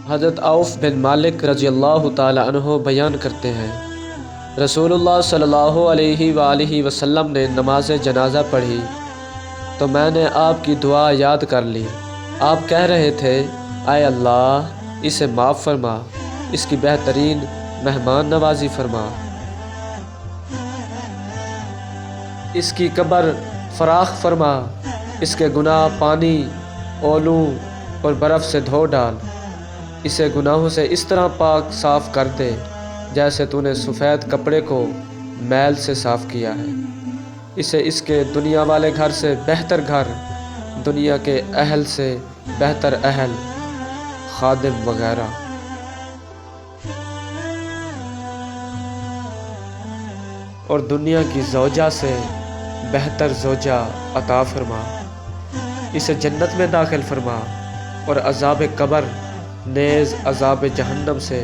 حضرت عوف بن مالک رضی اللہ تعالی عنہ بیان کرتے ہیں، رسول اللہ صلی اللہ علیہ وآلہ وسلم نے نماز جنازہ پڑھی تو میں نے آپ کی دعا یاد کر لی۔ آپ کہہ رہے تھے، اے اللہ اسے معاف فرما، اس کی بہترین مہمان نوازی فرما، اس کی قبر فراخ فرما، اس کے گناہ پانی، اولوں اور برف سے دھو ڈال، اسے گناہوں سے اس طرح پاک صاف کر دے جیسے تو نے سفید کپڑے کو میل سے صاف کیا ہے، اسے اس کے دنیا والے گھر سے بہتر گھر، دنیا کے اہل سے بہتر اہل، خادم وغیرہ۔ اور دنیا کی زوجہ سے بہتر زوجہ عطا فرما، اسے جنت میں داخل فرما، اور عذاب قبر نیز عذاب جہنم سے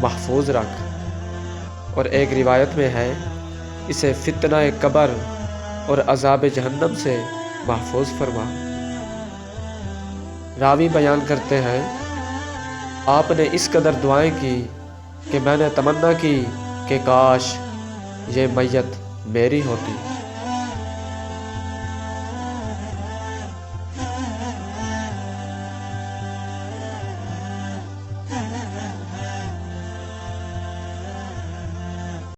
محفوظ رکھ۔ اور ایک روایت میں ہے، اسے فتنہ قبر اور عذاب جہنم سے محفوظ فرما۔ راوی بیان کرتے ہیں، آپ نے اس قدر دعائیں کی کہ میں نے تمنا کی کہ کاش یہ میت میری ہوتی۔